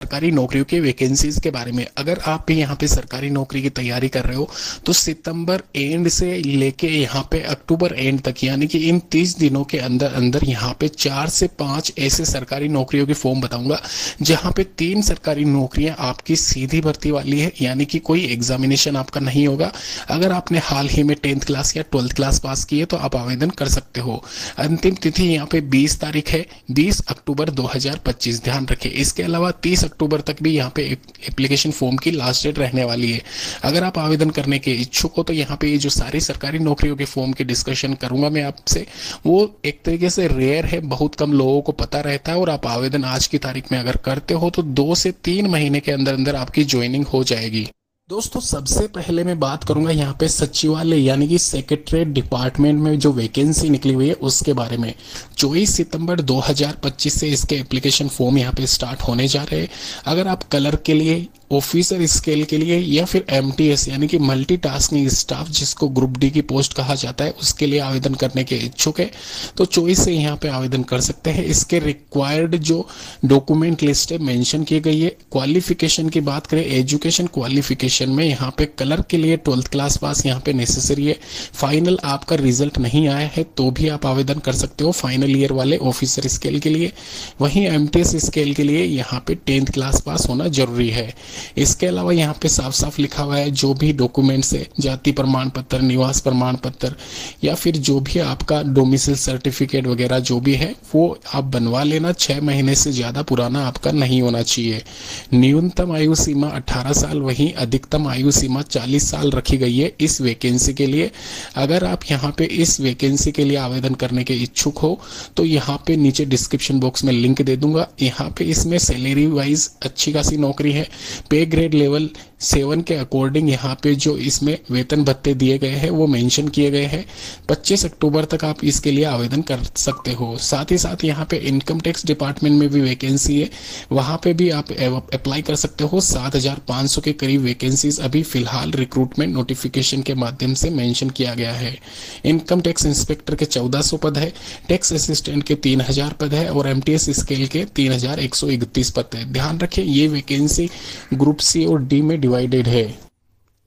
सरकारी नौकरियों की वैकेंसीज के बारे में। अगर आप भी यहाँ पे सरकारी नौकरी की तैयारी कर रहे हो तो सितंबर एंड से लेके यहाँ पे अक्टूबर एंड तक, यानी कि इन 30 दिनों के अंदर अंदर यहाँ पे 4 से 5 ऐसे सरकारी नौकरियों के फॉर्म बताऊंगा जहाँ पे 3 सरकारी नौकरियां आपकी सीधी भर्ती वाली है, यानी कि कोई एग्जामिनेशन आपका नहीं होगा। अगर आपने हाल ही में 10th क्लास या 12th क्लास पास की है तो आप आवेदन कर सकते हो। अंतिम तिथि यहाँ पे 20 तारीख है, 20 अक्टूबर 2025, ध्यान रखें। इसके अलावा 30 अक्टूबर तक भी यहाँ पे एप्लीकेशन फॉर्म की लास्ट डेट रहने वाली है। अगर आप आवेदन करने के इच्छुक हो तो यहाँ पे ये जो सारी सरकारी नौकरियों के फॉर्म की डिस्कशन करूंगा मैं आपसे, वो एक तरीके से रेयर है, बहुत कम लोगों को पता रहता है। और आप आवेदन आज की तारीख में अगर करते हो तो 2 से 3 महीने के अंदर अंदर आपकी ज्वाइनिंग हो जाएगी। दोस्तों सबसे पहले मैं बात करूंगा यहाँ पे सचिवालय यानी कि सेक्रेटरीट डिपार्टमेंट में जो वैकेंसी निकली हुई है उसके बारे में। 24 सितंबर 2025 से इसके एप्लीकेशन फॉर्म यहाँ पे स्टार्ट होने जा रहे हैं। अगर आप कलर के लिए, ऑफिसर स्केल के लिए या फिर एमटीएस यानी कि मल्टीटास्किंग स्टाफ जिसको ग्रुप डी की पोस्ट कहा जाता है उसके लिए आवेदन करने के इच्छुक है तो 24 से यहाँ पे आवेदन कर सकते हैं। इसके रिक्वायर्ड जो डॉक्यूमेंट लिस्ट है मेंशन की गई है। क्वालिफिकेशन की बात करें, एजुकेशन क्वालिफिकेशन में यहाँ पे कलर के लिए 12th क्लास पास यहाँ पे नेसेसरी है। फाइनल आपका रिजल्ट नहीं आया है तो भी आप आवेदन कर सकते हो फाइनल ईयर वाले ऑफिसर स्केल के लिए। वहीं एमटीएस स्केल के लिए यहाँ पे 10th क्लास पास होना जरूरी है। इसके अलावा यहाँ पे साफ साफ लिखा हुआ है जो भी डॉक्यूमेंट्स है, जाति प्रमाण पत्र, निवास प्रमाण पत्र या फिर जो भी आपका डोमिसाइल सर्टिफिकेट वगैरह जो भी है वो आप बनवा लेना। 6 महीने से ज्यादा पुराना आपका नहीं होना चाहिए। न्यूनतम आयु सीमा 18 साल, वहीं अधिकतम आयु सीमा 40 साल रखी गई है इस वैकेंसी के लिए। अगर आप यहाँ पे इस वैकेंसी के लिए आवेदन करने के इच्छुक हो तो यहाँ पे नीचे डिस्क्रिप्शन बॉक्स में लिंक दे दूंगा। यहाँ पे इसमें सैलरी वाइज अच्छी खासी नौकरी है। पे ग्रेड लेवल 7 के अकॉर्डिंग यहाँ पे जो इसमें वेतन भत्ते दिए गए हैं वो मेंशन किए गए हैं। 25 अक्टूबर तक आप इसके लिए आवेदन कर सकते हो। साथ ही साथ यहाँ पे इनकम टैक्स डिपार्टमेंट में भी वैकेंसी है, वहाँ पे भी आप अप्लाई कर सकते हो। 7,500 के करीब वैकेंसीज अभी फिलहाल रिक्रूटमेंट नोटिफिकेशन के माध्यम से मेंशन किया गया है। इनकम टैक्स इंस्पेक्टर के 1400 पद है, टैक्स असिस्टेंट के 3000 पद है और एमटीएस स्केल के 3131 पद है। ध्यान रखें ये वैकेंसी ग्रुप सी और डी में डिवाइडेड है।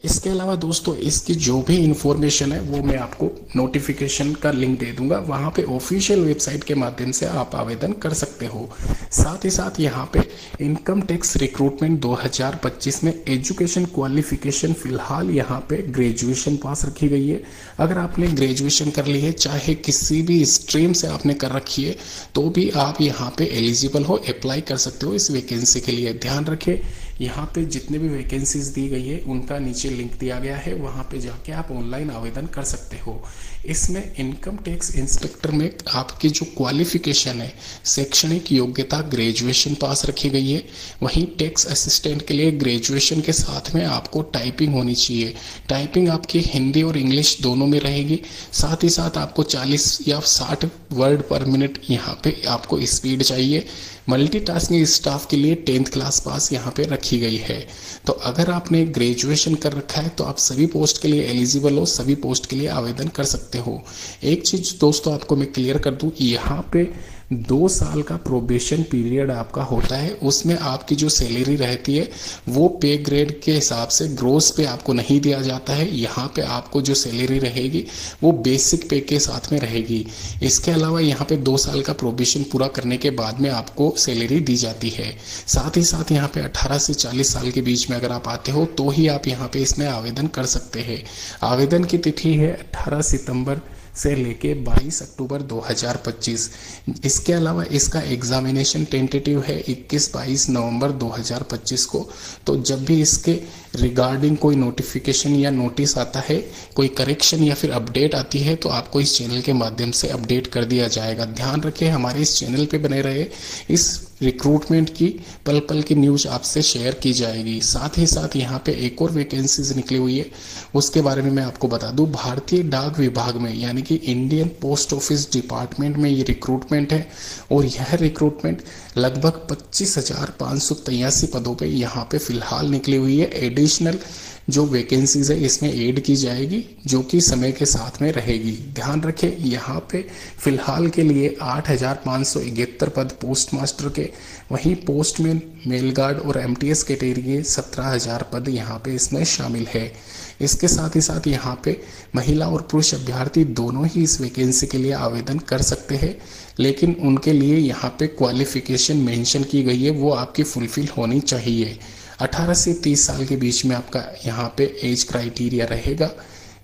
इसके अलावा दोस्तों इसकी जो भी इंफॉर्मेशन है वो मैं आपको नोटिफिकेशन का लिंक दे दूंगा, वहां पे ऑफिशियल वेबसाइट के माध्यम से आप आवेदन कर सकते हो। साथ ही साथ यहाँ पे इनकम टैक्स रिक्रूटमेंट 2025 में एजुकेशन क्वालिफिकेशन फिलहाल यहाँ पे ग्रेजुएशन पास रखी गई है। अगर आपने ग्रेजुएशन कर ली है, चाहे किसी भी स्ट्रीम से आपने कर रखी है, तो भी आप यहाँ पे एलिजिबल हो, अप्लाई कर सकते हो इस वैकेंसी के लिए। ध्यान रखें यहाँ पे जितने भी वैकेंसीज दी गई है उनका नीचे लिंक दिया गया है, वहाँ पे जाके आप ऑनलाइन आवेदन कर सकते हो। इसमें इनकम टैक्स इंस्पेक्टर में आपकी जो क्वालिफिकेशन है, शैक्षणिक योग्यता ग्रेजुएशन पास रखी गई है। वहीं टैक्स असिस्टेंट के लिए ग्रेजुएशन के साथ में आपको टाइपिंग होनी चाहिए। टाइपिंग आपकी हिंदी और इंग्लिश दोनों में रहेगी। साथ ही साथ आपको 40 या 60 वर्ड पर मिनट यहाँ पे आपको स्पीड चाहिए। मल्टीटास्किंग स्टाफ के लिए 10th क्लास पास यहाँ पे रखी गई है। तो अगर आपने ग्रेजुएशन कर रखा है तो आप सभी पोस्ट के लिए एलिजिबल हो, सभी पोस्ट के लिए आवेदन कर सकते हो। एक चीज दोस्तों आपको मैं क्लियर कर दूं, यहाँ पे 2 साल का प्रोबेशन पीरियड आपका होता है। उसमें आपकी जो सैलरी रहती है वो पे ग्रेड के हिसाब से ग्रोस पे आपको नहीं दिया जाता है। यहाँ पे आपको जो सैलरी रहेगी वो बेसिक पे के साथ में रहेगी। इसके अलावा यहाँ पे 2 साल का प्रोबेशन पूरा करने के बाद में आपको सैलरी दी जाती है। साथ ही साथ यहाँ पे 18 से 40 साल के बीच में अगर आप आते हो तो ही आप यहाँ पे इसमें आवेदन कर सकते हैं। आवेदन की तिथि है 18 सितंबर से लेके 22 अक्टूबर 2025। इसके अलावा इसका एग्जामिनेशन टेंटेटिव है 21-22 नवंबर 2025 को। तो जब भी इसके रिगार्डिंग कोई नोटिफिकेशन या नोटिस आता है, कोई करेक्शन या फिर अपडेट आती है तो आपको इस चैनल के माध्यम से अपडेट कर दिया जाएगा। ध्यान रखें हमारे इस चैनल पे बने रहे, इस रिक्रूटमेंट की पल पल की न्यूज आपसे शेयर की जाएगी। साथ ही साथ यहाँ पे एक और वैकेंसीज निकली हुई है, उसके बारे में मैं आपको बता दूं। भारतीय डाक विभाग में यानी कि इंडियन पोस्ट ऑफिस डिपार्टमेंट में ये रिक्रूटमेंट है और यह रिक्रूटमेंट लगभग 25,583 पदों पे यहाँ पे फिलहाल निकली हुई है। एडिशनल जो वैकेंसीज है इसमें ऐड की जाएगी, जो कि समय के साथ में रहेगी। ध्यान रखें यहाँ पे फिलहाल के लिए 8,571 पद पोस्ट मास्टर के, वहीं पोस्टमैन, मेल गार्ड और एमटीएस कैटेगरी के 17,000 पद यहाँ पे इसमें शामिल है। इसके साथ ही साथ यहाँ पे महिला और पुरुष अभ्यर्थी दोनों ही इस वैकेंसी के लिए आवेदन कर सकते हैं, लेकिन उनके लिए यहाँ पे क्वालिफिकेशन मेंशन की गई है, वो आपकी फुलफिल होनी चाहिए। 18 से 30 साल के बीच में आपका यहाँ पे एज क्राइटेरिया रहेगा,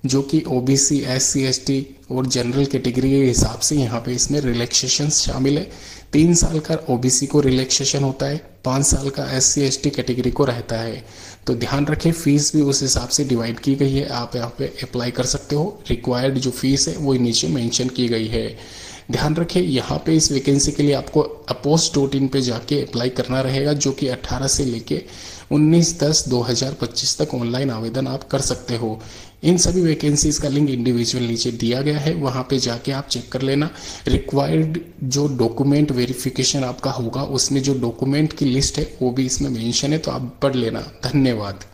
जो कि ओबीसी, एससी, एसटी और जनरल कैटेगरी के हिसाब से यहाँ पे इसमें रिलैक्सेशन शामिल है। 3 साल का ओबीसी को रिलैक्सेशन होता है, 5 साल का एससी, एसटी कैटेगरी को रहता है। तो ध्यान रखें फीस भी उस हिसाब से डिवाइड की गई है, आप यहाँ पे अप्लाई कर सकते हो। रिक्वायर्ड जो फीस है वो नीचे मेंशन की गई है। ध्यान रखें यहाँ पे इस वैकेंसी के लिए आपको अपोस्ट.in पे जाके अप्लाई करना रहेगा, जो कि 18 से लेके 19/10/2025 तक ऑनलाइन आवेदन आप कर सकते हो। इन सभी वैकेंसीज का लिंक इंडिविजुअल नीचे दिया गया है, वहाँ पे जाके आप चेक कर लेना। रिक्वायर्ड जो डॉक्यूमेंट वेरिफिकेशन आपका होगा उसमें जो डॉक्यूमेंट की लिस्ट है वो भी इसमें मेंशन है, तो आप पढ़ लेना। धन्यवाद।